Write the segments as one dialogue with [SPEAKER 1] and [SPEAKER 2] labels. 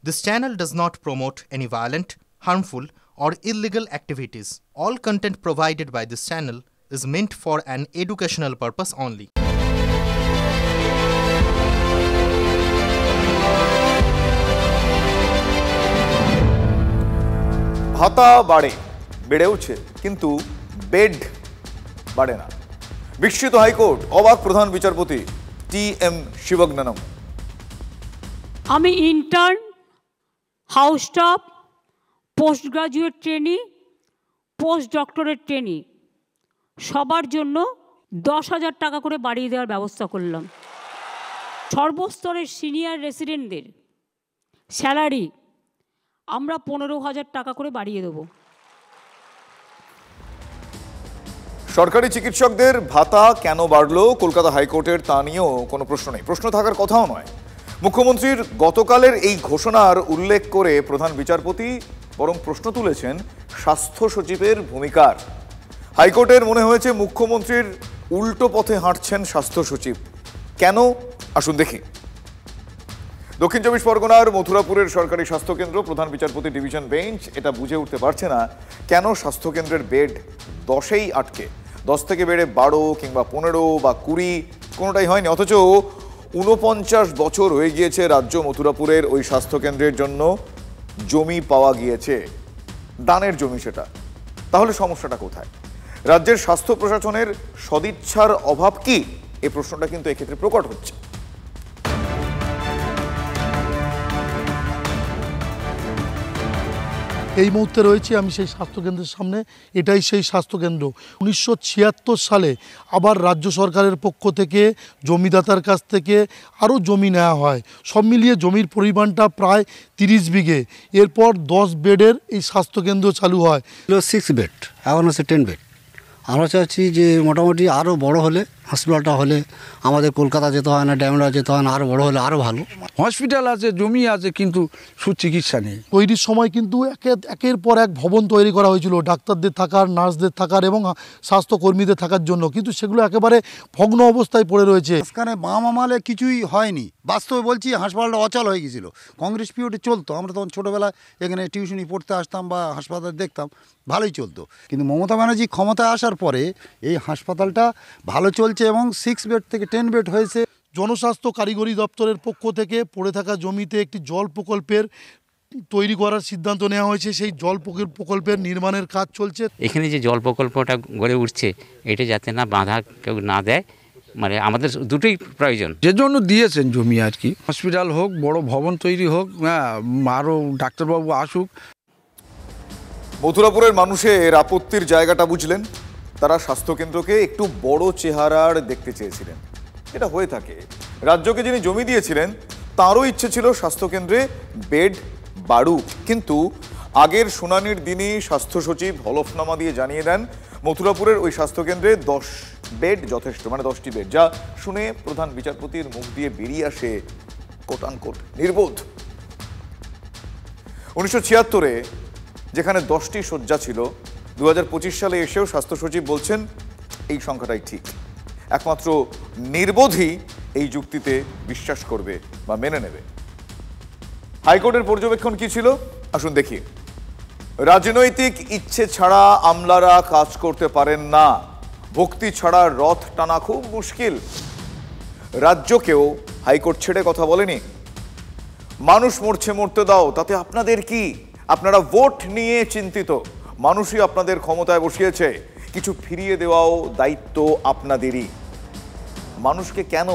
[SPEAKER 1] This channel does not promote any violent, harmful, or illegal activities. All content provided by this channel is meant for an educational purpose only.
[SPEAKER 2] ভাতা বাড়ে, বেড়েওছে, কিন্তু bed বাড়ে না। বিস্মিত high court, অবাক প্রধান বিচারপতি টি.এম. শিবজ্ঞানম।
[SPEAKER 3] আমি intern, house staff, post graduate trainee, post doctorate trainee সবার জন্য 10,000 টাকা করে বাড়িয়ে দেওয়ার ব্যবস্থা করলাম। সর্বস্তরের সিনিয়র রেসিডেন্টদের স্যালারি আমরা 15,000 টাকা করে বাড়িয়ে দেব।
[SPEAKER 2] সরকারি চিকিৎসকদের ভাতা কেন বাড়লো কলকাতা হাইকোর্টের তা নিয়েও কোনো প্রশ্ন নেই, প্রশ্ন থাকার কথাও নয়। মুখ্যমন্ত্রীর গতকালের এই ঘোষণার উল্লেখ করে প্রধান বিচারপতি বরং প্রশ্ন তুলেছেন স্বাস্থ্য সচিবের ভূমিকার। হাইকোর্টের মনে হয়েছে মুখ্যমন্ত্রীর উল্টো পথে হাঁটছেন স্বাস্থ্য সচিব। কেন? আসুন দেখি। দক্ষিণ চব্বিশ পরগনার মথুরাপুরের সরকারি স্বাস্থ্যকেন্দ্র প্রধান বিচারপতি ডিভিশন বেঞ্চ এটা বুঝে উঠতে পারছে না কেন স্বাস্থ্যকেন্দ্রের বেড 10-এই আটকে, 10 থেকে বেড়ে 12 কিংবা 15 বা 20 কোনোটাই হয়নি। অথচ 49 বছর হয়ে গিয়েছে রাজ্য মথুরাপুরের ওই স্বাস্থ্যকেন্দ্রের জন্য জমি পাওয়া গিয়েছে, দানের জমি সেটা। তাহলে সমস্যাটা কোথায়? রাজ্যের স্বাস্থ্য প্রশাসনের সদিচ্ছার অভাব কি? এই প্রশ্নটা কিন্তু এক্ষেত্রে প্রকট হচ্ছে।
[SPEAKER 4] এই মুহূর্তে রয়েছে আমি সেই স্বাস্থ্যকেন্দ্রের সামনে। এটাই সেই স্বাস্থ্যকেন্দ্র। 1976 সালে আবার রাজ্য সরকারের পক্ষ থেকে জমিদাতার কাছ থেকে আরও জমি নেওয়া হয়। সব মিলিয়ে জমির পরিমাণটা প্রায় 30 বিঘে। এরপর 10 বেডের এই স্বাস্থ্যকেন্দ্র চালু হয়।
[SPEAKER 5] 6 বেড, এখন হচ্ছে 10 বেড। আমরা চাচ্ছি যে মোটামুটি আরও বড় হলে, হসপিটালটা হলে আমাদের কলকাতা যেতে হয় না, ড্যামরা যেতে হয় না, আরও বড় হলে আরও ভালো।
[SPEAKER 6] হসপিটাল আছে, জমি আছে, কিন্তু সুচিকিৎসা নেই।
[SPEAKER 4] তৈরির সময় কিন্তু একের পর এক ভবন তৈরি করা হয়েছিল ডাক্তারদের থাকার, নার্সদের থাকার এবং স্বাস্থ্যকর্মীদের থাকার জন্য, কিন্তু সেগুলো একেবারে ভগ্ন অবস্থায় পড়ে রয়েছে।
[SPEAKER 7] মাঝখানে বাম আমলে কিছুই হয়নি। বাস্তবে বলছি, হাসপাতালটা অচল হয়ে গিয়েছিল। কংগ্রেস পিরিয়ডে চলতো, আমরা তখন ছোটোবেলায় এখানে টিউশনি পড়তে আসতাম বা হাসপাতাল দেখতাম, ভালোই চলতো। কিন্তু মমতা ব্যানার্জি ক্ষমতায় আসার পরে এই হাসপাতালটা ভালো চলছে এবং 6 বেড থেকে 10 বেড হয়েছে।
[SPEAKER 4] জনস্বাস্থ্য কারিগরি দপ্তরের পক্ষ থেকে পড়ে থাকা জমিতে একটি জল প্রকল্পের তৈরি করার সিদ্ধান্ত নেওয়া হয়েছে। সেই জল প্রকল্পের নির্মাণের কাজ চলছে।
[SPEAKER 8] এখানে যে জল প্রকল্পটা গড়ে উঠছে, এটা যাতে না বাধা কেউ না দেয়, মানে আমাদের দুটোই প্রয়োজন।
[SPEAKER 6] যে জন্য দিয়েছেন জমি আর কি, হসপিটাল হোক, বড় ভবন তৈরি হোক, আরও ডাক্তারবাবু আসুক।
[SPEAKER 2] মথুরাপুরের মানুষের আপত্তির জায়গাটা বুঝলেন? তারা স্বাস্থ্যকেন্দ্রকে একটু বড় চেহারার দেখতে চেয়েছিলেন। এটা হয়ে থাকে। রাজ্যকে যিনি জমি দিয়েছিলেন তারও ইচ্ছে ছিল স্বাস্থ্যকেন্দ্রে বেড বাড়ুক, কিন্তু আগের শুনানির দিনই স্বাস্থ্য সচিব হলফনামা দিয়ে জানিয়ে দেন মথুরাপুরের ওই স্বাস্থ্যকেন্দ্রে 10 বেড যথেষ্ট, মানে 10টি বেড। যা শুনে প্রধান বিচারপতির মুখ দিয়ে বেরিয়ে আসে কোট আনকোট নির্বোধ। 1976-এ যেখানে 10টি শয্যা ছিল, 2025 সালে এসেও স্বাস্থ্য সচিব বলছেন এই সংখ্যাটাই ঠিক। একমাত্র নির্বোধই এই যুক্তিতে বিশ্বাস করবে বা মেনে নেবে। হাইকোর্টের পর্যবেক্ষণ কি ছিল আসুন দেখি। রাজনৈতিক ইচ্ছে ছাড়া আমলারা কাজ করতে পারেন না, ভক্তি ছাড়া রথ টানা খুব মুশকিল। রাজ্যকেও হাইকোর্ট ছেড়ে কথা বলেনি। মানুষ মরছে, মরতে দাও, তাতে আপনাদের কি? আপনারা ভোট নিয়ে চিন্তিত, মানুষই আপনাদের ক্ষমতায় বসিয়েছে, কিছু ফিরিয়ে দেওয়াও দায়িত্ব আপনাদেরই। মানুষকে কেন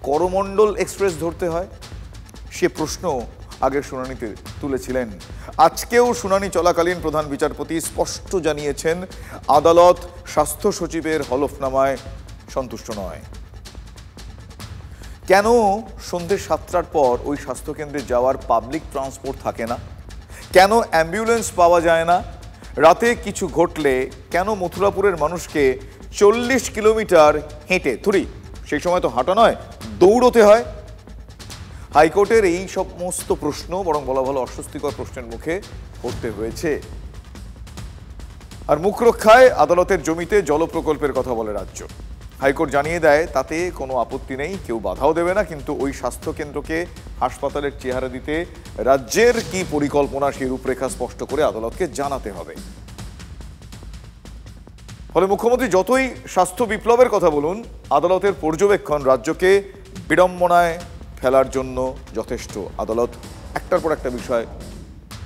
[SPEAKER 2] করমণ্ডল এক্সপ্রেস ধরতে হয় সে প্রশ্ন আগের শুনানিতে তুলেছিলেন। আজকেও শুনানি চলাকালীন প্রধান বিচারপতি স্পষ্ট জানিয়েছেন আদালত স্বাস্থ্য সচিবের হলফনামায় সন্তুষ্ট নয়। কেন সন্ধ্যে 7টার পর ওই স্বাস্থ্যকেন্দ্রে যাওয়ার পাবলিক ট্রান্সপোর্ট থাকে না? কেন অ্যাম্বুলেন্স পাওয়া যায় না? রাতে কিছু ঘটলে কেন মথুরাপুরের মানুষকে 40 কিলোমিটার হেঁটে, সেই সময় তো হাঁটা নয়, দৌড়তে হয়? হাইকোর্টের এই সমস্ত প্রশ্ন, বরং বলা ভালো অস্বস্তিকর প্রশ্নের মুখে পড়তে হয়েছে। আর মুখ রক্ষায় আদালতের জমিতে জল প্রকল্পের কথা বলে রাজ্য। হাইকোর্ট জানিয়ে দেয় তাতে কোনো আপত্তি নেই, কেউ বাধাও দেবে না, কিন্তু ওই স্বাস্থ্যকেন্দ্রকে হাসপাতালের চেহারা দিতে রাজ্যের কি পরিকল্পনা সেই রূপরেখা স্পষ্ট করে আদালতকে জানাতে হবে। ফলে মুখ্যমন্ত্রী যতই স্বাস্থ্য বিপ্লবের কথা বলুন, আদালতের পর্যবেক্ষণ রাজ্যকে বিড়ম্বনায় ফেলার জন্য যথেষ্ট। আদালত একটার পর একটা বিষয়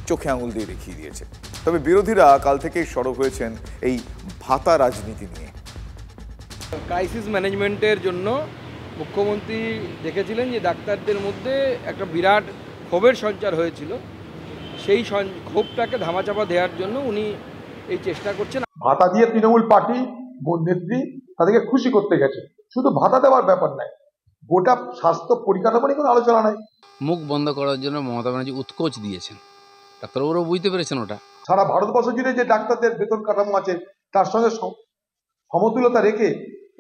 [SPEAKER 2] চোখে আঙুল দিয়ে দেখিয়ে দিয়েছে। তবে বিরোধীরা কাল থেকেই সরব হয়েছেন এই ভাতা রাজনীতি নিয়ে।
[SPEAKER 9] ক্রাইসিস ম্যানেজমেন্টের জন্য মুখ্যমন্ত্রী দেখেছিলেন যে ডাক্তারদের মধ্যে একটা বিরাট ক্ষোভের সঞ্চার হয়েছিল, সেই ক্ষোভটাকে ধামাচাপা দেওয়ার জন্য উনি এই চেষ্টা করছেন।
[SPEAKER 10] ভাতা দিয়ে তৃণমূল পার্টি নেত্রী তাদেরকে খুশি করতে গেছে, শুধু ভাতা দেওয়ার ব্যাপার নাই, গোটা স্বাস্থ্য পরিকাঠামো নিয়ে কোনো আলোচনা নাই।
[SPEAKER 6] মুখ বন্ধ করার জন্য মমতা ব্যানার্জি উৎকোচ দিয়েছেন, ডাক্তারবাবুরাও বুঝতে পেরেছেন ওটা।
[SPEAKER 10] সারা ভারতবর্ষ জুড়ে যে ডাক্তারদের বেতন কাঠামো আছে তার সঙ্গে সমতুলতা রেখে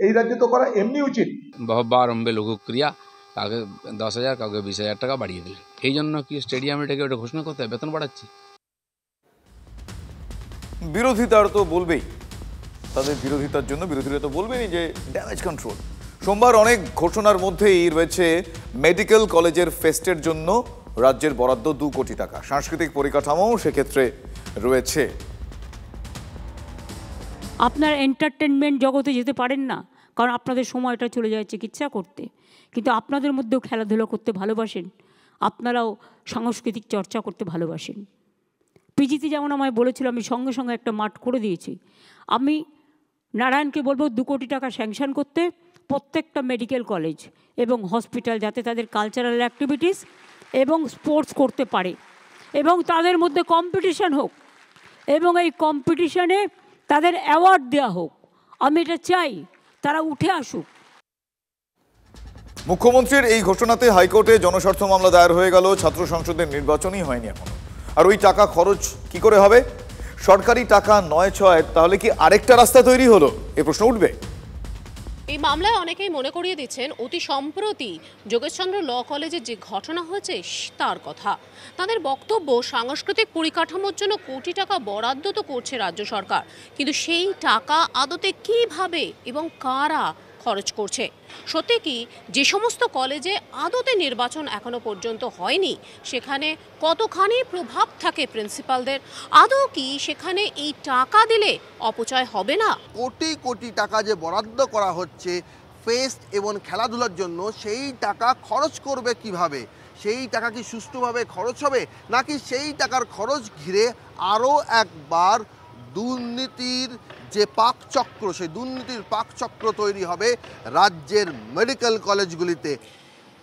[SPEAKER 10] এই রাজ্যে তো করা এমনি উচিত।
[SPEAKER 6] বহুবার অম্বে লঘুক্রিয়া, কাউকে 10,000 কাউকে 20,000 টাকা বাড়িয়ে দিলেন। এই জন্য কি স্টেডিয়ামে ডেকে ওটা ঘোষণা করতে হয় বেতন বাড়াচ্ছি?
[SPEAKER 2] বিরোধিতার তো বলবেই, তাদের বিরোধিতার জন্য বিরোধীরা তো বলবেনই যে ড্যামেজ কন্ট্রোল। সোমবার অনেক ঘোষণার মধ্যেই রয়েছে মেডিকেল কলেজের ফেস্টের জন্য রাজ্যের বরাদ্দ 2 কোটি টাকা। সাংস্কৃতিক পরিকাঠামো সেক্ষেত্রে রয়েছে।
[SPEAKER 3] আপনার এন্টারটেনমেন্ট জগতে যেতে পারেন না, কারণ আপনাদের সময়টা চলে যায় চিকিৎসা করতে, কিন্তু আপনাদের মধ্যেও খেলাধুলা করতে ভালোবাসেন, আপনারাও সাংস্কৃতিক চর্চা করতে ভালোবাসেন। পিজিতে যেমন আমায় বলেছিল, আমি সঙ্গে সঙ্গে একটা মাঠ করে দিয়েছি। আমি নারায়ণকে বলবো 2 কোটি টাকা স্যাংশন করতে প্রত্যেকটা মেডিকেল কলেজ এবং হসপিটাল, যাতে তাদের কালচারাল অ্যাক্টিভিটিস এবং স্পোর্টস করতে পারে এবং তাদের মধ্যে কম্পিটিশান হোক এবং এই কম্পিটিশানে তাদের অ্যাওয়ার্ড দেওয়া হোক। আমি এটা চাই, তারা উঠে আসুক।
[SPEAKER 2] মুখ্যমন্ত্রীর এই ঘোষণাতে হাইকোর্টে জনস্বার্থ মামলা দায়ের হয়ে গেল। ছাত্র সংসদের নির্বাচনই হয়নি এখনো, আর ওই টাকা খরচ কি করে হবে? সরকারি টাকা 9/6, তাহলে কি আরেকটা রাস্তা তৈরি হলো? এ প্রশ্ন উঠবে।
[SPEAKER 11] এই মামলায় অনেকেই মনে করিয়ে দিচ্ছেন অতি সম্প্রতি যোগেশচন্দ্র ল কলেজের যে ঘটনা হয়েছে তার কথা। তাদের বক্তব্য, সাংস্কৃতিক পরিকাঠামোর জন্য কোটি টাকা বরাদ্দ তো করছে রাজ্য সরকার, কিন্তু সেই টাকা আদতে কিভাবে এবং কারা খরচ করছে? সত্যি কি যে সমস্ত কলেজে আদতে নির্বাচন এখনো পর্যন্ত হয়নি সেখানে কতখানি প্রভাব থাকে প্রিন্সিপালদের? আদৌ কি সেখানে এই টাকা দিলে অপচয় হবে না?
[SPEAKER 12] কোটি কোটি টাকা যে বরাদ্দ করা হচ্ছে ফেস্ট এবং খেলাধুলার জন্য, সেই টাকা খরচ করবে কিভাবে? সেই টাকা কি সুষ্ঠুভাবে খরচ হবে, নাকি সেই টাকার খরচ ঘিরে আরও একবার দুর্নীতির যে পাকচক্র, সেই দুর্নীতির পাকচক্র তৈরি হবে রাজ্যের মেডিকেল কলেজগুলিতে?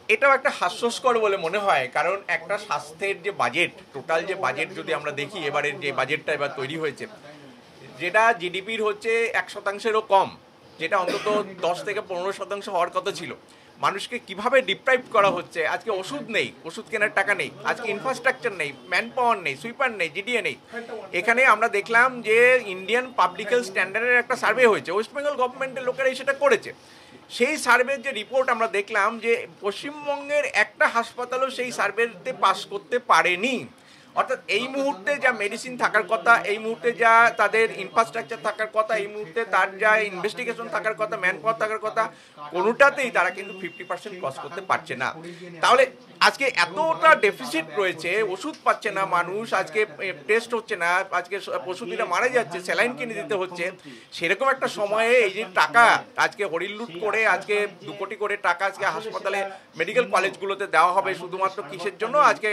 [SPEAKER 13] এটাও একটা হাস্যস্কর বলে মনে হয়, কারণ একটা স্বাস্থ্যের যে বাজেট, টোটাল যে বাজেট যদি আমরা দেখি, এবারের যে বাজেটটা এবার তৈরি হয়েছে, যেটা জিডিপির হচ্ছে 1%-ও কম, যেটা অন্তত 10 থেকে 15% হওয়ার কথা ছিল, মানুষকে কিভাবে ডিপ্রাইভ করা হচ্ছে। আজকে ওষুধ নেই, ওষুধ কেনার টাকা নেই, আজকে ইনফ্রাস্ট্রাকচার নেই, ম্যান পাওয়ার নেই, সুইপার নেই, জিডিএ নেই। এখানে আমরা দেখলাম যে ইন্ডিয়ান পাবলিক হেলথ স্ট্যান্ডার্ডের একটা সার্ভে হয়েছে, ওয়েস্ট বেঙ্গল গভর্নমেন্টের লোকেরাই সেটা করেছে। সেই সার্ভের যে রিপোর্ট আমরা দেখলাম যে পশ্চিমবঙ্গের একটা হাসপাতালও সেই সার্ভেতে পাস করতে পারেনি। অর্থাৎ এই মুহূর্তে যা মেডিসিন থাকার কথা, এই মুহূর্তে যা তাদের ইনফ্রাস্ট্রাকচার থাকার কথা, এই মুহূর্তে তার যা ইনভেস্টিগেশন থাকার কথা, ম্যান পাওয়ার থাকার কথা, কোনোটাতেই তারা কিন্তু 50% ক্রস করতে পারছে না। তাহলে আজকে এতটা ডেফিসিট রয়েছে, ওষুধ পাচ্ছে না মানুষ, আজকে টেস্ট হচ্ছে না, আজকে পশুদিরা মারা যাচ্ছে, স্যালাইন কিনে দিতে হচ্ছে। সেরকম একটা সময়ে এই যে টাকা আজকে হরিলুট করে আজকে 2 কোটি করে টাকা আজকে হাসপাতালে মেডিকেল কলেজগুলোতে দেওয়া হবে শুধুমাত্র কিসের জন্য? আজকে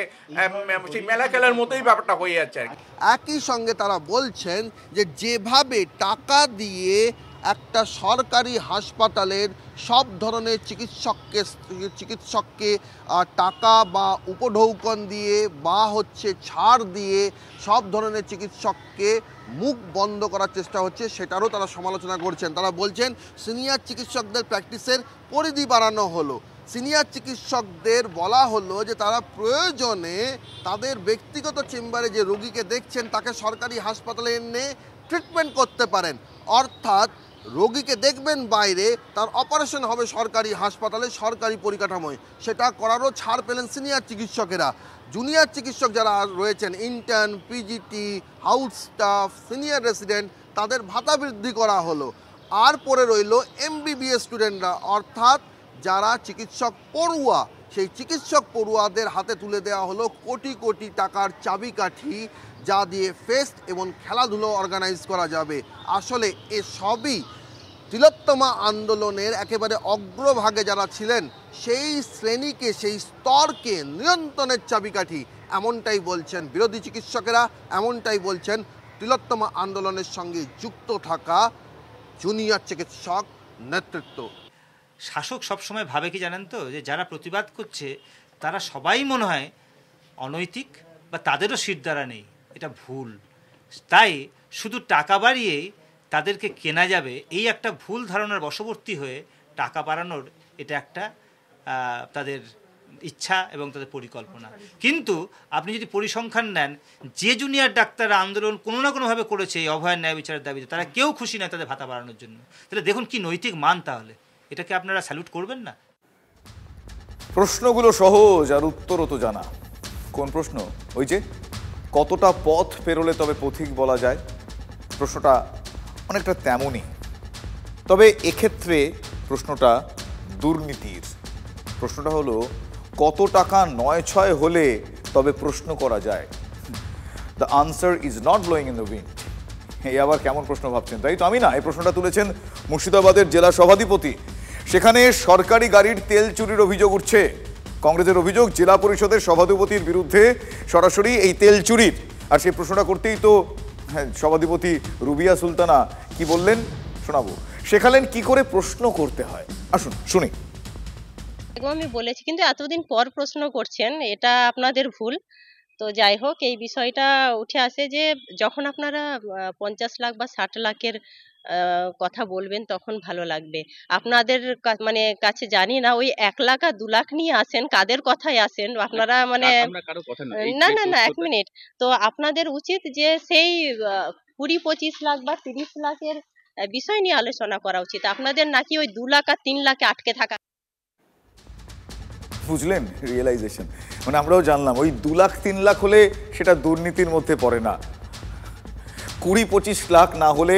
[SPEAKER 13] সেই মেলা খেলার মতোই ব্যাপারটা হয়ে যাচ্ছে আর কি।
[SPEAKER 12] একই সঙ্গে তারা বলছেন যে যেভাবে টাকা দিয়ে একটা সরকারি হাসপাতালের সব ধরনের চিকিৎসককে টাকা বা উপঢৌকন দিয়ে বা হচ্ছে ছাড় দিয়ে সব ধরনের চিকিৎসককে মুখ বন্ধ করার চেষ্টা হচ্ছে, সেটারও তারা সমালোচনা করছেন। তারা বলছেন সিনিয়র চিকিৎসকদের প্র্যাকটিসের পরিধি বাড়ানো হলো। সিনিয়র চিকিৎসকদের বলা হলো যে তারা প্রয়োজনে তাদের ব্যক্তিগত চেম্বারে যে রোগীকে দেখছেন তাকে সরকারি হাসপাতালে এনে ট্রিটমেন্ট করতে পারেন, অর্থাৎ রোগীকে দেখবেন বাইরে, তার অপারেশন হবে সরকারি হাসপাতালে, সরকারি পরিকাঠামোয়। সেটা করারও ছাড় পেলেন সিনিয়র চিকিৎসকেরা। জুনিয়র চিকিৎসক যারা রয়েছেন, intern, PGT, house staff, senior resident, তাদের ভাতা বৃদ্ধি করা হলো। আর পরে রইল MBBS স্টুডেন্টরা, অর্থাৎ যারা চিকিৎসক পড়ুয়া, সেই চিকিৎসক পড়ুয়াদের হাতে তুলে দেওয়া হলো কোটি কোটি টাকার চাবিকাঠি, যা দিয়ে ফেস্ট এবং খেলাধুলো অর্গানাইজ করা যাবে। আসলে এসবই তিলোত্তমা আন্দোলনের একেবারে অগ্রভাগে যারা ছিলেন সেই শ্রেণীকে, সেই স্তরকে নিয়ন্ত্রণের চাবিকাঠি, এমনটাই বলছেন বিরোধী চিকিৎসকেরা, এমনটাই বলছেন তিলোত্তমা আন্দোলনের সঙ্গে যুক্ত থাকা জুনিয়র চিকিৎসক নেতৃত্ব।
[SPEAKER 14] শাসক সবসময় ভাবে কি জানেন তো, যে যারা প্রতিবাদ করছে তারা সবাই মনে হয় অনৈতিক বা তাদেরও শিরদাঁড়া নেই। এটা ভুল। তাই শুধু টাকা বাড়িয়েই তাদেরকে কেনা যাবে, এই একটা ভুল ধারণার বশবর্তী হয়ে টাকা বাড়ানোর এটা একটা তাদের ইচ্ছা এবং তাদের পরিকল্পনা। কিন্তু আপনি যদি পরিসংখ্যান নেন, যে জুনিয়র ডাক্তার আন্দোলন কোনো না কোনোভাবে করেছে এই অভয়ের ন্যায় বিচারের দাবিতে, তারা কেউ খুশি নয় তাদের ভাতা বাড়ানোর জন্য। তাহলে দেখুন কি নৈতিক মান, তাহলে এটাকে আপনারা স্যালুট করবেন না?
[SPEAKER 2] প্রশ্নগুলো সহজ আর উত্তরও তো জানা। কোন প্রশ্ন? ওই যে কতটা পথ পেরোলে তবে পথিক বলা যায়, প্রশ্নটা অনেকটা তেমনই। তবে এক্ষেত্রে প্রশ্নটা দুর্নীতির। প্রশ্নটা হলো কত টাকা ৯-৬ হলে তবে প্রশ্ন করা যায়। The answer is not blowing in the wind. এই আবার কেমন প্রশ্ন ভাবছেন? তাই তো আমি না, এই প্রশ্নটা তুলেছেন মুর্শিদাবাদের জেলা সভাধিপতি। সেখানে সরকারি গাড়ির তেল চুরির অভিযোগ উঠছে। কংগ্রেসের অভিযোগ জেলা পরিষদের সভাধিপতির বিরুদ্ধে সরাসরি এই তেল চুরির। আর সেই প্রশ্নটা করতেই তো সভাধিপতি রুবিয়া সুলতানা কি বললেন শোনাবো। শেখালেন কি করে প্রশ্ন করতে হয়, আসুন শুনি।
[SPEAKER 15] আমি বলেছি, কিন্তু এতদিন পর প্রশ্ন করছেন, এটা আপনাদের ভুল। তো যাই হোক, এই বিষয়টা উঠে আসে যে যখন আপনারা 50 লাখ বা 60 লাখের কথা বলবেন তখন ভালো লাগবে। আপনাদের মানে কাছে জানি না ওই 1 লাখ আর 2 লাখ নিয়ে আসেন, কাদের কথায় আসেন আপনারা? মানে না না না, 1 মিনিট। তো আপনাদের উচিত যে সেই 20-25 লাখ বা 30 লাখের বিষয় নিয়ে আলোচনা করা উচিত। আপনাদের নাকি ওই 2 লাখ আর 3 লাখে আটকে থাকা।
[SPEAKER 2] বুঝলেন রিয়েলাইজেশন? মানে আমরাও জানলাম ওই 2 লাখ 3 লাখ হলে সেটা দুর্নীতির মধ্যে পড়ে না, 20-25 লাখ না হলে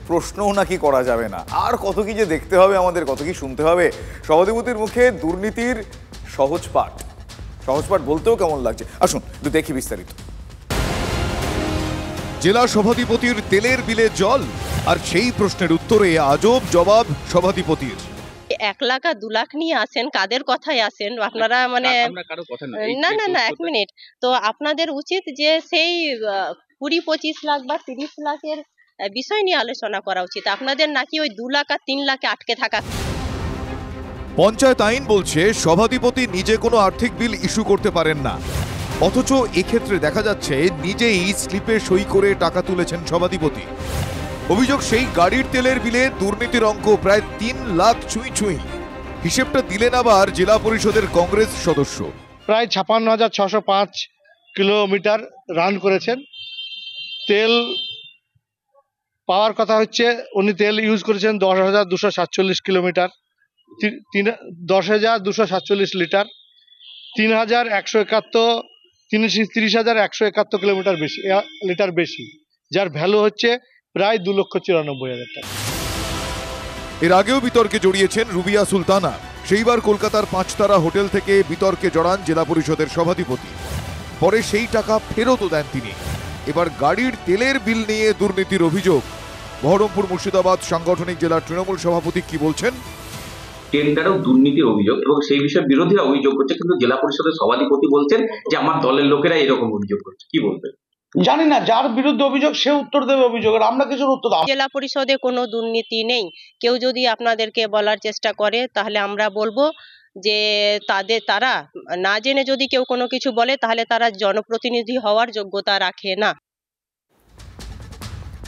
[SPEAKER 2] প্রশ্নও নাকি করা যাবে না। আর কত কি যে দেখতে হবে আমাদের, কত কি শুনতে হবে। সভাধিপতির মুখে দুর্নীতির সহজ পাঠ, সহজ পাঠ বলতেও কেমন লাগছে, আসুন একটু দেখি বিস্তারিত।
[SPEAKER 16] জেলা সভাধিপতির তেলের বিলে জল, আর সেই প্রশ্নের উত্তরে আজব জবাব সভাধিপতির।
[SPEAKER 15] 1 লাখ আর 2 লাখ নিয়ে আসেন, কাদের কথায় আসেন আপনারা? মানে না না না, 1 মিনিট। তো আপনাদের উচিত যে সেই 20-25 লাখ বা 30 লাখের বিষয় নিয়ে আলোচনা করা উচিত। আপনাদের নাকি ওই 2 লাখ আর 3 লাখে আটকে থাকা।
[SPEAKER 16] পঞ্চায়েত আইন বলছে সভাধিপতি নিজে কোনো আর্থিক বিল ইস্যু করতে পারেন না, অথচ এক্ষেত্রে দেখা যাচ্ছে নিজেই স্লিপে সই করে টাকা তুলেছেন সভাধিপতি। অভিযোগ সেই গাড়ির তেলের বিলে দুর্নীতির অঙ্ক প্রায় 3 লাখ ছুঁই ছুঁই। হিসেবটা দিলেন আবার জেলা পরিষদের কংগ্রেস সদস্য।
[SPEAKER 4] প্রায় 56,605 কিলোমিটার রান করেছেন। তেল পাওয়ার কথা হচ্ছে, উনি তেল ইউজ করেছেন 10,247 কিলোমিটার, 10,247 লিটার, 30,171 কিলোমিটার বেশি, লিটার বেশি, যার ভ্যালু হচ্ছে প্রায় 2,94,000 টাকা।
[SPEAKER 16] এর আগেও বিতর্কে জড়িয়েছেন রুবিয়া সুলতানা। সেইবার কলকাতার 5 তারা হোটেল থেকে বিতর্কে জড়ান জেলা পরিষদের সভাধিপতি। পরে সেই টাকা ফেরতও দেন তিনি। এবার গাড়ির তেলের বিল নিয়ে দুর্নীতির অভিযোগ। বহরমপুর মুর্শিদাবাদ সাংগঠনিক জেলার তৃণমূল সভাপতি কি বলছেন?
[SPEAKER 17] টেন্ডারেও দুর্নীতির অভিযোগ এবং সেই বিষয়ে বিরোধীরা অভিযোগ করছে, কিন্তু জেলা পরিষদের সভাধিপতি বলছেন যে আমার দলের লোকেরা এরকম অভিযোগ করছে। কি বলবেন?
[SPEAKER 4] জানি না, যার বিরুদ্ধে অভিযোগ সে উত্তর দেবে অভিযোগের, আমরা কিছু উত্তর দেব।
[SPEAKER 15] জেলা পরিষদে কোনো দুর্নীতি নেই। কেউ যদি আপনাদেরকে বলার চেষ্টা করে তাহলে আমরা বলবো যে তারা না জেনে যদি কেউ কোনো কিছু বলে তাহলে তারা জনপ্রতিনিধি হওয়ার যোগ্যতা রাখে না।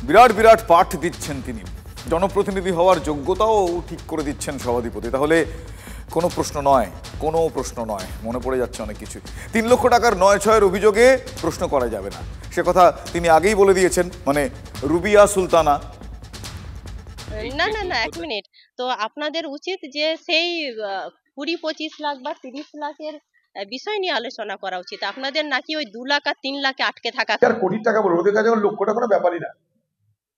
[SPEAKER 2] বিরাট বিরাট পাঠ দিচ্ছেন তিনি, জনপ্রতিনিধি হওয়ার যোগ্যতাও ঠিক করে দিচ্ছেন সভাধিপতি। তাহলে কোনো প্রশ্ন নয়, কোনো প্রশ্ন নয়, মনে পড়ে যাচ্ছে অনেক কিছু। 3 লক্ষ টাকার 9-6 অভিযোগে প্রশ্ন করা যাবে না, সে কথা তিনি আগেই বলে দিয়েছেন, মানে রুবিয়া সুলতানা।
[SPEAKER 15] না না না, 1 মিনিট। তো আপনাদের উচিত যে সেই 20-25 লাখ বা 30 লাখের বিষয় নিয়ে আলোচনা করা উচিত। আপনাদের নাকি ওই 2 লাখ আর 3 লাখে আটকে থাকা।
[SPEAKER 10] আর কোটি টাকা বলবো, ওদের কাছে লক্ষ টাকা কোনো ব্যাপারই না।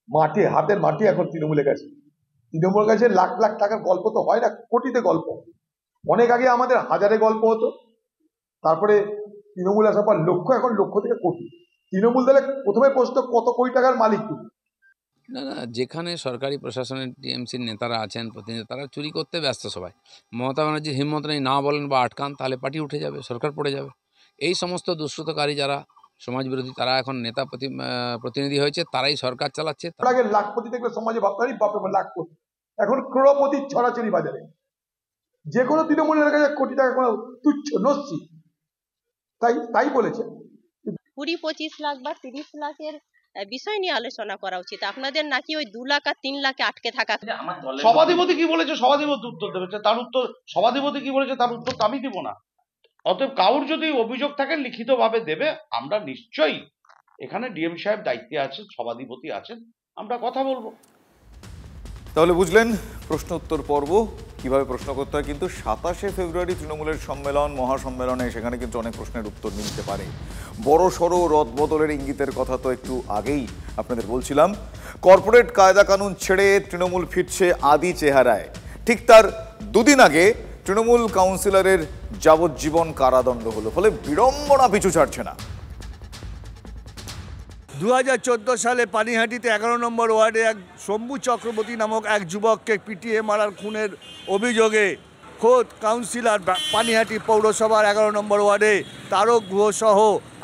[SPEAKER 10] মাটি, হাতের মাটি এখন তৃণমূলের কাছে। তৃণমূল কাছে লাখ লাখ টাকার গল্প তো হয় না, কোটিতে গল্প। অনেক আগে আমাদের হাজারে গল্প হতো, তারপরে তৃণমূল আসার পর লক্ষ, এখন লক্ষ থেকে কোটি। তৃণমূল দলে প্রথমে প্রশ্ন কত কোটি টাকার মালিক তুমি?
[SPEAKER 6] না না, যেখানে সরকারি প্রশাসনের টিএমসির নেতারা আছেন, প্রতিনিধি, তারা চুরি করতে ব্যস্ত সবাই। মমতা ব্যানার্জির হিম্মত নেই, না বলেন বা আটকান তাহলে পার্টি উঠে যাবে, সরকার পড়ে যাবে। এই সমস্ত দুষ্কৃতকারী যারা সমাজ বিরোধী, তারা এখন নেতা প্রতিনিধি হয়েছে, তারাই সরকার চালাচ্ছে।
[SPEAKER 10] আগে লাখপতি দেখলে সমাজে ভাবতারি বাপরে লাখপতি, এখন ক্রোড়পতি ছড়াছড়ি বাজারে। যে কোনো তৃণমূলের কাছে কোটি টাকা কোনো তুচ্ছ নস্যি, তাই বলেছে।
[SPEAKER 15] 20-25 লাখ বা 30 লাখের বিষয় নিয়ে আলোচনা করা উচিত। আপনাদের নাকি ওই 2 লাখ আর 3 লাখে আটকে থাকা।
[SPEAKER 18] সভাধিপতি কি বলেছে সভাধিপতি উত্তর দেবে, তার উত্তর সভাধিপতি কি বলেছে তার উত্তর আমি দিব না। অতএব কাউর যদি অভিযোগ থাকে লিখিতভাবে দেবে, আমরা নিশ্চয়ই, এখানে ডিএম সাহেব দায়িত্বে আছেন, সভাধিপতি আছেন, আমরা কথা বলবো।
[SPEAKER 2] তাহলে বুঝলেন প্রশ্ন উত্তর পর্ব কিভাবে প্রশ্ন করতে হয়। কিন্তু 27শে ফেব্রুয়ারি তৃণমূলের সম্মেলন, মহাসম্মেলনে সেখানে কিন্তু অনেক প্রশ্নের উত্তর মিলতে পারে। বড় সড়ো রদবদলের ইঙ্গিতের কথা তো একটু আগেই আপনাদের বলছিলাম। কর্পোরেট কায়দা কানুন ছেড়ে তৃণমূল ফিরছে আদি চেহারায়। ঠিক তার দুদিন আগে তৃণমূল কাউন্সিলরের যাবজ্জীবন কারাদণ্ড হলো, ফলে বিড়ম্বনা পিছু ছাড়ছে না।
[SPEAKER 19] 2014 সালে পানিহাটিতে 11 নম্বর ওয়ার্ডে এক শম্ভু চক্রবর্তী নামক এক যুবককে পিটিয়ে মারার খুনের অভিযোগে খোদ কাউন্সিলর পানিহাটি পৌরসভার 11 নম্বর ওয়ার্ডে তারক গুহ সহ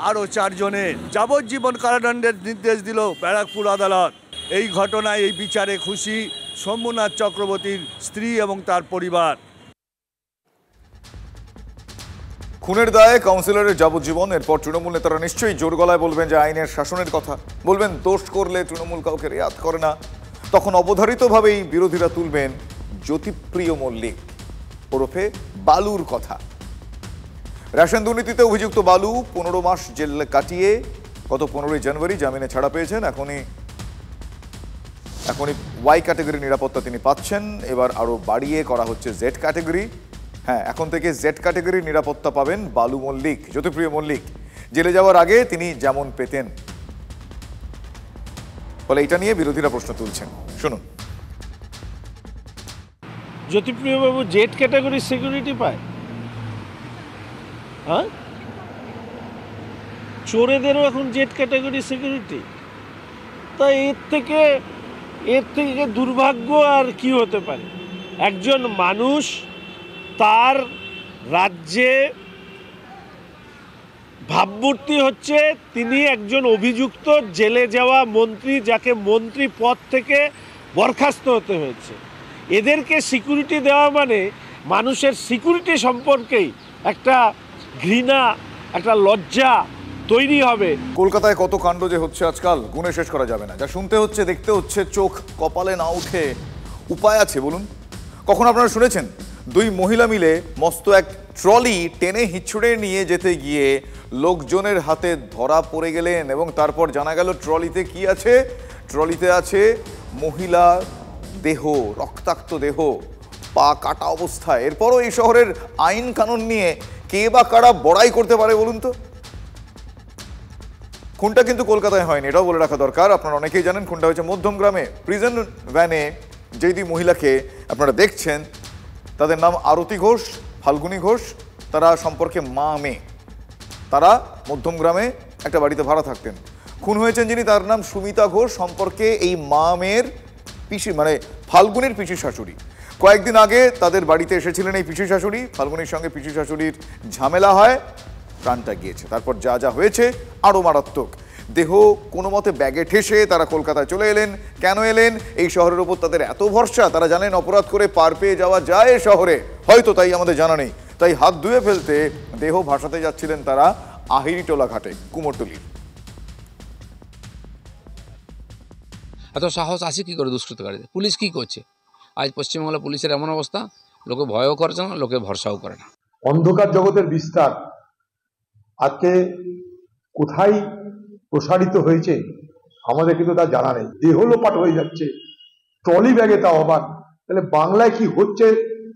[SPEAKER 19] আরও 4 জনের যাবজ্জীবন কারাদণ্ডের নির্দেশ দিল ব্যারাকপুর আদালত। এই ঘটনায় এই বিচারে খুশি শম্ভুনাথ চক্রবর্তীর স্ত্রী এবং তার পরিবার।
[SPEAKER 2] খুনের দায়ে কাউন্সিলরের যাবজ্জীবন। এরপর তৃণমূল নেতারা নিশ্চয়ই জোর গলায় বলবেন যে আইনের শাসনের কথা, বলবেন দোষ করলে তৃণমূল কাউকে রেয়াত করে না। তখন অবধারিতভাবেই বিরোধীরা তুলবেন জ্যোতিপ্রিয় মল্লিক ওরফে বালুর কথা। রেশন দুর্নীতিতে অভিযুক্ত বালু 15 মাস জেল কাটিয়ে গত 15ই জানুয়ারি জামিনে ছাড়া পেয়েছেন। এখনই ওয়াই ক্যাটাগরি নিরাপত্তা তিনি পাচ্ছেন, এবার আরও বাড়িয়ে করা হচ্ছে জেড ক্যাটাগরি। হ্যাঁ, এখন থেকে জেড ক্যাটাগরির নিরাপত্তা পাবেন বালু মল্লিক, জ্যোতিপ্রিয় মল্লিক। জেলে যাওয়ার আগে তিনি যেমন পেতেন। ফলে এটা নিয়ে বিরোধীরা প্রশ্ন তুলছেন, শুনুন।
[SPEAKER 18] জ্যোতিপ্রিয় বাবু জেড ক্যাটাগরির সিকিউরিটি পায়? হ্যাঁ, চোরেদেরও এখন জেড ক্যাটাগরি সিকিউরিটি? তা এর থেকে দুর্ভাগ্য আর কি হতে পারে? একজন মানুষ তার রাজ্যে ভাবমূর্তি হচ্ছে তিনি একজন অভিযুক্ত জেলে যাওয়া মন্ত্রী, যাকে মন্ত্রী পদ থেকে বরখাস্ত হতে হয়েছে। এদেরকে সিকিউরিটি দেওয়া মানে মানুষের সিকিউরিটি সম্পর্কেই একটা ঘৃণা, একটা লজ্জা তৈরি হবে।
[SPEAKER 2] কলকাতায় কত কাণ্ড যে হচ্ছে আজকাল গুণে শেষ করা যাবে না। যা শুনতে হচ্ছে, দেখতে হচ্ছে, চোখ কপালে না উঠে উপায় আছে বলুন? কখন আপনারা শুনেছেন 2 মহিলা মিলে মস্ত এক ট্রলি টেনে হিঁচড়ে নিয়ে যেতে গিয়ে লোকজনের হাতে ধরা পড়ে গেলেন এবং তারপর জানা গেল ট্রলিতে কি আছে? ট্রলিতে আছে মহিলা দেহ, রক্তাক্ত দেহ, পা কাটা অবস্থায়। এরপরও এই শহরের আইন কানুন নিয়ে কে বা কারা বড়াই করতে পারে বলুন তো? খুনটা কিন্তু কলকাতায় হয়নি, এটাও বলে রাখা দরকার। আপনারা অনেকেই জানেন খুনটা হয়েছে মধ্যমগ্রামে। প্রিজন ভ্যানে যেই 2 মহিলাকে আপনারা দেখছেন, তাদের নাম আরতি ঘোষ, ফাল্গুনী ঘোষ। তারা সম্পর্কে মা মেয়ে। তারা মধ্যমগ্রামে একটা বাড়িতে ভাড়া থাকতেন। খুন হয়েছেন যিনি, তার নাম সুমিতা ঘোষ, সম্পর্কে এই মা মেয়ের পিসি, মানে ফাল্গুনির পিসি শাশুড়ি। কয়েকদিন আগে তাদের বাড়িতে এসেছিলেন এই পিসি শাশুড়ি। ফাল্গুনির সঙ্গে পিসি শাশুড়ির ঝামেলা হয়, প্রাণটা গিয়েছে। তারপর যা যা হয়েছে আরও মারাত্মক। দেহ কোনো মতে ব্যাগে ঠেসে তারা কলকাতায় চলে এলেন। কেন এলেন? এই শহরের ওপর তাদের এত ভরসা, তারা জানেন অপরাধ করে পার পেয়ে যাওয়া যায় শহরে, হয়তো তাই আমাদের জানা নেই। তাই হাত ধুয়ে ফেলতে দেহ ভাসাতে যাচ্ছিলেন তারা আহিরিটোলা ঘাটে, কুমোরটুলির।
[SPEAKER 6] এত সাহস আছে কি করে দুষ্কৃতকারীদের? পুলিশ কি করছে? আজ পশ্চিমবাংলা পুলিশের এমন অবস্থা, লোকে ভয়ও করছে না, লোকে ভরসাও করে না।
[SPEAKER 10] অন্ধকার জগতের বিস্তার আজকে কোথায় প্রসারিত হয়েছে আমাদের কিন্তু তা জানা নেই। দেহ লোপাট হয়ে যাচ্ছে, ট্রলি ব্যাগে তাও আবার। তাহলে বাংলায় কি হচ্ছে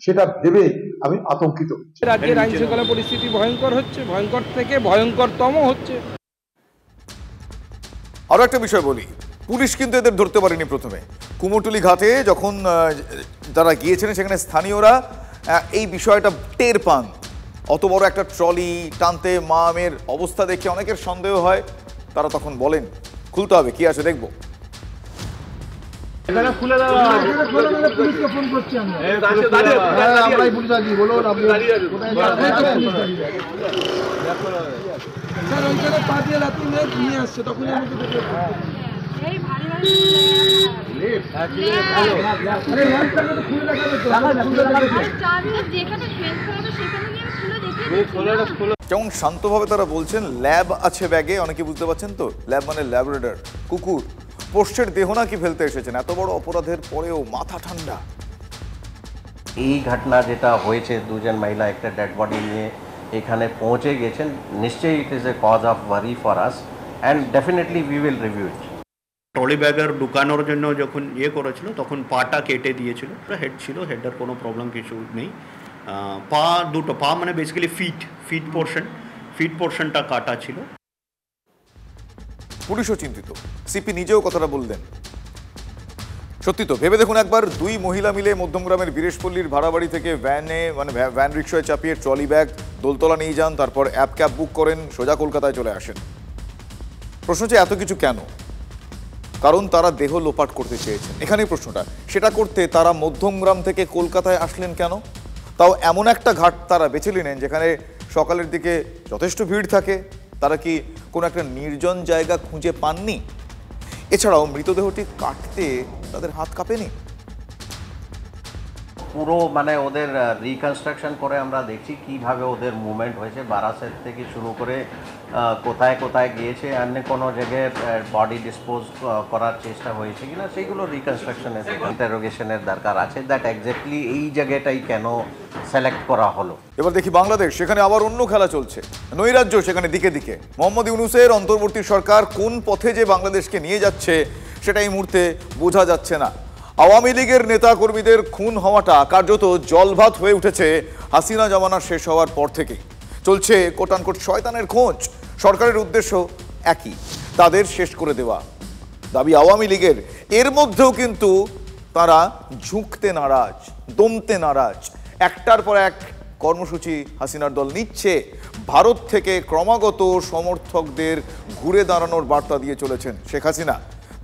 [SPEAKER 10] সেটা ভেবে আমি আতঙ্কিত।
[SPEAKER 9] রাজ্যের আইন শৃঙ্খলা পরিস্থিতি ভয়ঙ্কর হচ্ছে, ভয়ঙ্কর থেকে ভয়ঙ্করতম হচ্ছে।
[SPEAKER 2] আরো একটা বিষয় বলি, পুলিশ কিন্তু এদের ধরতে পারেনি প্রথমে। কুমোরটুলি ঘাটে যখন যারা গিয়েছিলেন সেখানে স্থানীয়রা এই বিষয়টা টের পান। অত বড় একটা ট্রলি টানতে মামের অবস্থা দেখে অনেকের সন্দেহ হয়। তারা তখন বলেন খুলতে হবে, কি আছে দেখবো। কেমন শান্তভাবে তারা বলছেন ল্যাব আছে ব্যাগে। অনেকে বুঝতে পারছেন তো, ল্যাব মানে ল্যাবরেটর, কুকুর। পোষ্যের দেহ নাকি ফেলতে এসেছেন। এত বড় অপরাধের পরেও মাথা ঠান্ডা।
[SPEAKER 20] এই ঘটনা যেটা হয়েছে, দুজন মহিলা একটা ডেড বডি নিয়ে এখানে পৌঁছে গেছেন, নিশ্চয়ই it is a cause of worry for us and definitely we will review it.
[SPEAKER 21] Trolley ব্যাগের ঢুকানোর জন্য যখন করেছিল তখন পাটা কেটে দিয়েছিল, হেড ছিল, হেডের কোনো প্রবলেম কিছু নেই। পা দুটো, পা মানে বেসিক্যালি ফিট পোর্শনটা কাটা ছিল।
[SPEAKER 2] পুলিশও চিন্তিত, সিপি নিজেও কথাটা বললেন। সত্যি তো, ভেবে দেখুন একবার, দুই মহিলা মিলে মধ্যমগ্রামের বীরেশপল্লীর ভাড়া বাড়ি থেকে ভ্যান রিক্সায় চাপিয়ে ট্রলি ব্যাগ দোলতলা নিয়ে যান, তারপর অ্যাপ ক্যাব বুক করেন, সোজা কলকাতায় চলে আসেন। প্রশ্ন হচ্ছে এত কিছু কেন? কারণ তারা দেহ লোপাট করতে চেয়েছেন, এখানেই প্রশ্নটা। সেটা করতে তারা মধ্যমগ্রাম থেকে কলকাতায় আসলেন কেন? তাও এমন একটা ঘাট তারা বেছে নিলেন যেখানে সকালের দিকে যথেষ্ট ভিড় থাকে। তারা কি কোনো একটা নির্জন জায়গা খুঁজে পাননি? এছাড়াও মৃতদেহটি কাটতে তাদের হাত কাঁপেনি?
[SPEAKER 20] পুরো মানে ওদের রিকনস্ট্রাকশন করে আমরা দেখছি কিভাবে ওদের মুভমেন্ট হয়েছে, বারাসাত থেকে শুরু করে কোথায় কোথায় গিয়েছে, অন্য কোনো জায়গায় বডি ডিসপোজ করার চেষ্টা হয়েছে কিনা, সেইগুলো রিকনস্ট্রাকশনের ইন্টারোগেশনের দরকার আছে, দ্যাট এক্স্যাক্টলি এই জায়গাটাই কেন সিলেক্ট করা হলো।
[SPEAKER 2] এবার দেখি বাংলাদেশ, সেখানে আবার অন্য খেলা চলছে। নৈরাজ্য সেখানে দিকে দিকে। মোহাম্মদ ইউনূসের অন্তর্বর্তী সরকার কোন পথে যে বাংলাদেশকে নিয়ে যাচ্ছে সেটা এই মুহূর্তে বোঝা যাচ্ছে না। আওয়ামী লীগের নেতা কর্মীদের খুন হওয়াটা কার্যত জলভাত হয়ে উঠেছে হাসিনা জমানা শেষ হওয়ার পর থেকে। চলছে কোটানকোট শয়তানের খোঁজ। সরকারের উদ্দেশ্য একই, তাদের শেষ করে দেওয়া। দাবি আওয়ামী লীগের। এর মধ্যেও কিন্তু তারা ঝুঁকতে নারাজ, দমতে নারাজ। একটার পর এক কর্মসূচি হাসিনার দল নিচ্ছে। ভারত থেকে ক্রমাগত সমর্থকদের ঘুরে দাঁড়ানোর বার্তা দিয়ে চলেছেন শেখ হাসিনা।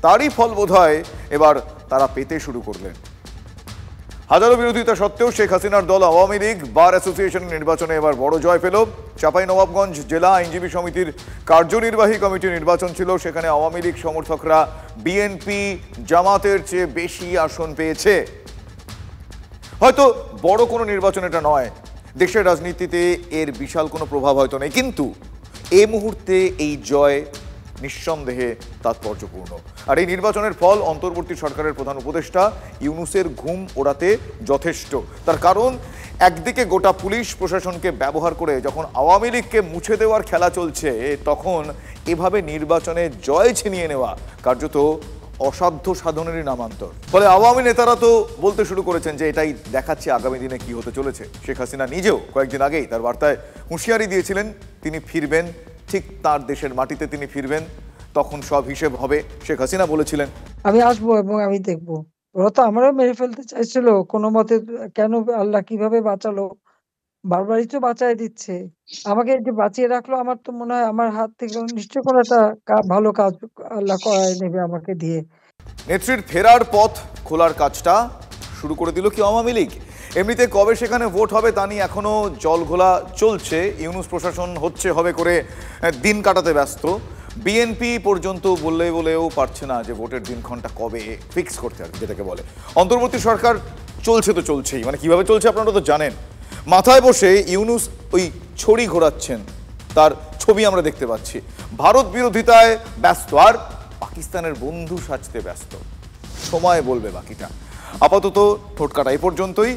[SPEAKER 2] তারই ফল বোধহয় এবার তারা পেতে শুরু করলেন। হাজারো বিরোধিতা সত্ত্বেও শেখ হাসিনার দল আওয়ামী লীগ বার অ্যাসোসিয়েশনের নির্বাচনে এবার বড় জয় পেল। চাঁপাইনবাবগঞ্জ জেলা আইনজীবী সমিতির কার্যনির্বাহী কমিটির নির্বাচন ছিল। সেখানে আওয়ামী লীগ সমর্থকরা বিএনপি জামাতের চেয়ে বেশি আসন পেয়েছে। হয়তো বড় কোনো নির্বাচন এটা নয়, দেশের রাজনীতিতে এর বিশাল কোনো প্রভাব হয়তো নেই, কিন্তু এই মুহূর্তে এই জয় নিঃসন্দেহে তাৎপর্যপূর্ণ। আর এই নির্বাচনের ফল অন্তর্বর্তী সরকারের প্রধান উপদেষ্টা ইউনূসের ঘুম ওড়াতে যথেষ্ট। তার কারণ, একদিকে গোটা পুলিশ প্রশাসনকে ব্যবহার করে যখন আওয়ামী লীগকে মুছে দেওয়ার খেলা চলছে, তখন এভাবে নির্বাচনে জয় ছিনিয়ে নেওয়া কার্যত অসাধ্য সাধনেরই নামান্তর। ফলে আওয়ামী নেতারা তো বলতে শুরু করেছেন যে এটাই দেখাচ্ছে আগামী দিনে কি হতে চলেছে। শেখ হাসিনা নিজেও কয়েকদিন আগেই তার বার্তায় হুঁশিয়ারি দিয়েছিলেন তিনি ফিরবেন, ঠিক তার দেশের মাটিতে তিনি ফিরবেন, তখন সব হিসেব হবে। শেখ হাসিনা বলেছিলেন,
[SPEAKER 22] আমি আসবো এবং আমি দেখবো। ওরা তো আমারও মেরে ফেলতে চাইছিল কোনো মতে, কেন আল্লাহ কিভাবে বাঁচালো, বারবারই তো বাঁচায় দিচ্ছে আমাকে, যে বাঁচিয়ে রাখলো। আমার তো মনে হয় আমার হাত থেকে নিশ্চয় কোনো একটা ভালো কাজ আল্লাহ করায় নেবে আমাকে দিয়ে।
[SPEAKER 2] নেত্রীর ফেরার পথ খোলার কাজটা শুরু করে দিল কি আওয়ামী লীগ? এমনিতে কবে সেখানে ভোট হবে তা নিয়ে এখনো জলঘোলা চলছে। ইউনূস প্রশাসন হবে করে দিন কাটাতে ব্যস্ত। বিএনপি পর্যন্ত বলেও পারছে না যে ভোটের দিনক্ষণটা কবে ফিক্স করতে, আর যেটাকে বলে। অন্তর্বর্তী সরকার চলছে তো চলছেই, মানে কিভাবে চলছে আপনারা তো জানেন। মাথায় বসে ইউনূস ওই ছড়ি ঘোরাচ্ছেন, তার ছবি আমরা দেখতে পাচ্ছি। ভারত বিরোধিতায় ব্যস্ত আর পাকিস্তানের বন্ধু সাজতে ব্যস্ত। সময় বলবে বাকিটা। আপাতত ঠোঁটকাটা এই পর্যন্তই।